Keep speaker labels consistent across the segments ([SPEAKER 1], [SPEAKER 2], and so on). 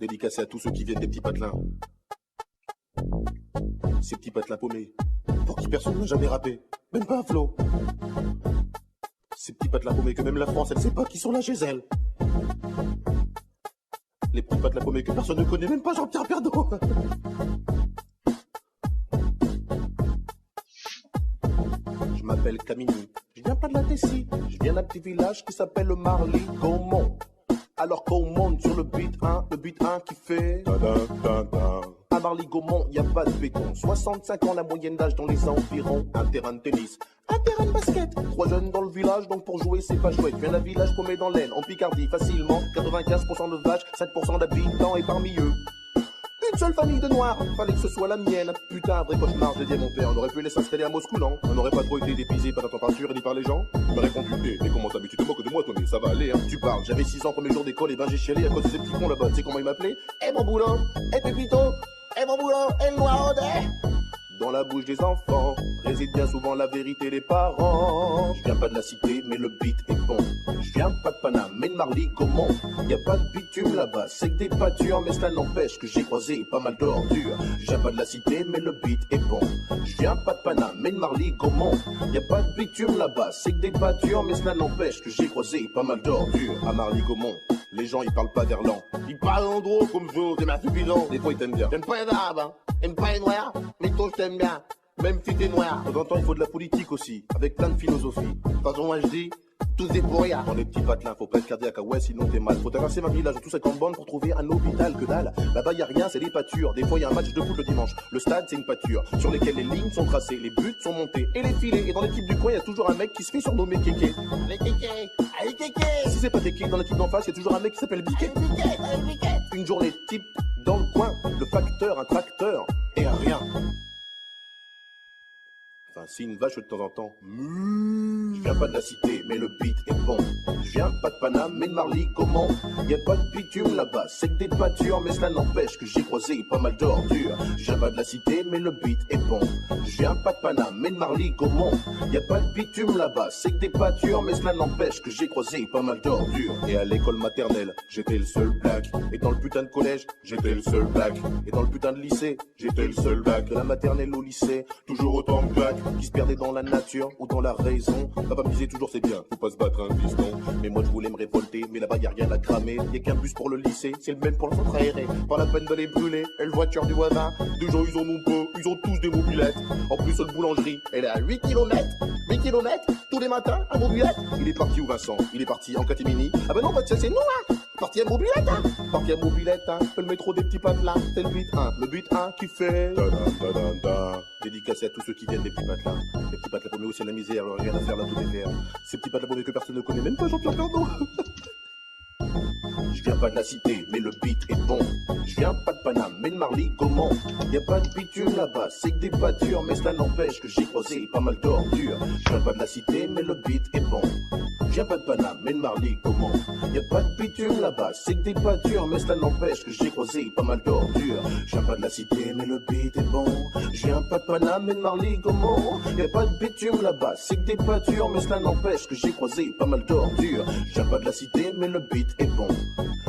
[SPEAKER 1] Dédicacé à tous ceux qui viennent des petits patelins. Ces petits patelins paumés, pour qui personne n'a jamais rappé, même pas un flot. Ces petits patelins paumés que même la France, elle sait pas qui sont là chez elle. Les petits patelins paumés que personne ne connaît, même pas Jean-Pierre Pernaut. Je m'appelle Camini, je viens pas de la Tessie, je viens d'un petit village qui s'appelle le Marly-Gaumont. Alors qu'on monte sur le beat 1 qui fait à Marly-Gaumont, y a pas de béton. 65 ans la moyenne d'âge dans les environs. Un terrain de tennis, un terrain de basket. 3 jeunes dans le village, donc pour jouer c'est pas chouette. Viens d'un village paumé dans l'aine, en Picardie, facilement. 95% de vaches, 5% d'habitants, et parmi eux une seule famille de noirs, fallait que ce soit la mienne. Putain, un vrai cauchemar, j'ai dit à mon père. On aurait pu laisser s'installer à Moscou, non? On n'aurait pas trop été dépisé par la température et ni par les gens. Il m'a répondu, mais comment ça? Mais tu te moques de moi, Tony, ça va aller, hein. Tu parles, j'avais 6 ans, premier jour d'école, et ben j'ai chialé à cause de ces petits cons là-bas. Tu sais comment ils m'appelaient? Eh mon boulot, eh Pépito, eh mon boulot, eh le noir, dans la bouche des enfants réside bien souvent la vérité des parents. Je viens pas de la cité, mais le beat est bon. Je viens pas de Paname, mais de Marly-Gaumont. Y a pas de bitume là-bas, c'est que des pâtures, mais cela n'empêche que j'ai croisé pas mal d'ordures. Je viens pas de la cité, mais le beat est bon. Je viens pas de Paname, mais de Marly-Gaumont. Y a pas de bitume là-bas, c'est que des pâtures, mais cela n'empêche que j'ai croisé pas mal d'ordures. À Marly-Gaumont, les gens ils parlent pas verlan. Ils parlent en gros comme je, t'es ma bidon. Des fois ils t'aiment bien. J'aime pas les arabes, hein. J'aime pas les noirs, mais toi je t'aime bien. Même si t'es noir. De temps en temps il faut de la politique aussi, avec plein de philosophie. De toute façon moi je dis, tous des pour rien. Dans les petits patelins, faut pas être cardiaque, ouais sinon t'es mal. Faut traverser ma village, tous 50 bornes pour trouver un hôpital, que dalle. Là-bas y a rien, c'est des pâtures. Des fois y a un match de foot le dimanche. Le stade c'est une pâture, sur lesquelles les lignes sont tracées, les buts sont montés et les filets. Et dans l'équipe du coin y a toujours un mec qui se fait surnommer Kéké. Les Kéké, allez Kéké. Si c'est pas Kéké, dans l'équipe d'en face y a toujours un mec qui s'appelle Biquet. Une journée type dans le coin, le facteur, un tracteur et un rien. Enfin, si une vache de temps en temps. Je viens pas de la cité, mais le beat est bon. Je viens pas de Paname, mais de Marly-Gaumont. Y a pas de bitume là-bas, c'est que des pâtures, mais cela n'empêche que j'ai croisé pas mal d'ordures. Je viens pas de la cité, mais le beat est bon. Je viens pas de Paname, mais de Marly-Gaumont. Y a pas de bitume là-bas, c'est que des pâtures, mais cela n'empêche que j'ai croisé pas mal d'ordures. Et à l'école maternelle, j'étais le seul black. Et dans le putain de collège, j'étais le seul black. Et dans le putain de lycée, j'étais le seul black. De la maternelle au lycée, toujours autant de black. Qui se perdait dans la nature ou dans la raison. Papa me disait toujours c'est bien, faut pas se battre un piston. Mais moi je voulais me révolter, mais là-bas y a rien à cramer. Y a qu'un bus pour le lycée, c'est le même pour le centre aéré. Pas la peine de les brûler, et le voiture du voisin. Des gens ils en ont peu, ils ont tous des mobilettes. En plus la boulangerie, elle est à 8 km. 8 km, tous les matins, à mobilette. Il est parti où Vincent? Il est parti en catimini. Ah ben non, ça c'est nous hein. Parti à mobilette hein. Parti à mobilette hein. Le métro des petits patelins, c'est le but 1. Le but 1 qui fait dédicacé à tous ceux qui viennent des petits patelins. Les petits patelins paumés aussi à la misère, alors rien à faire là tout est vert. Ces petits patelins paumés que personne ne connaît, même pas Jean-Pierre Pernaut. Je viens pas de la cité, mais le beat est bon. Je viens pas de Paname, mais de Marly-Gaumont. Y a pas de bitume là-bas, c'est que des pâtures, mais cela n'empêche que j'ai croisé pas mal d'ordures. Je viens pas de la cité, mais le beat est bon. Je viens pas de Paname, mais de Marly-Gaumont. Y a pas de bitume là-bas, c'est que des pâtures, mais cela n'empêche que j'ai croisé pas mal d'ordures. Je viens pas de la cité, mais le beat est bon. Je viens pas de Paname, mais de Marly-Gaumont. Y a pas de bitume là-bas, c'est que des pâtures, mais cela n'empêche que j'ai croisé pas mal d'ordures. Je viens pas de la cité, mais le beat est bon.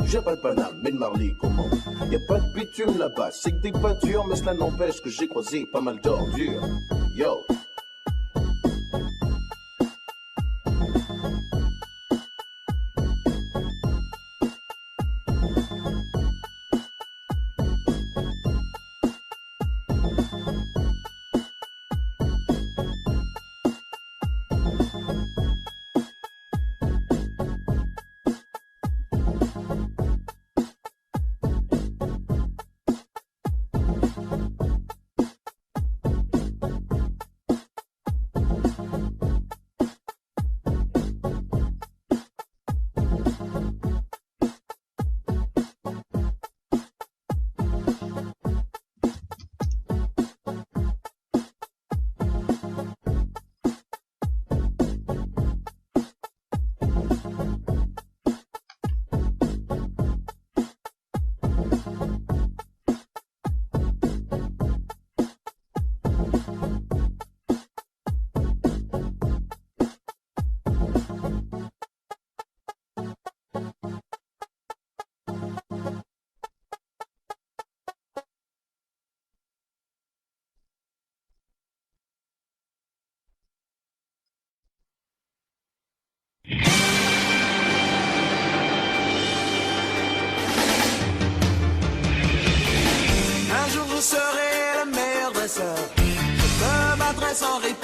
[SPEAKER 1] Je viens pas de Paname, mais de Marly-Gaumont. Y a pas de bitume là-bas, c'est que des pâtures, mais cela n'empêche que j'ai croisé pas mal d'ordures. Yo.
[SPEAKER 2] sans répit.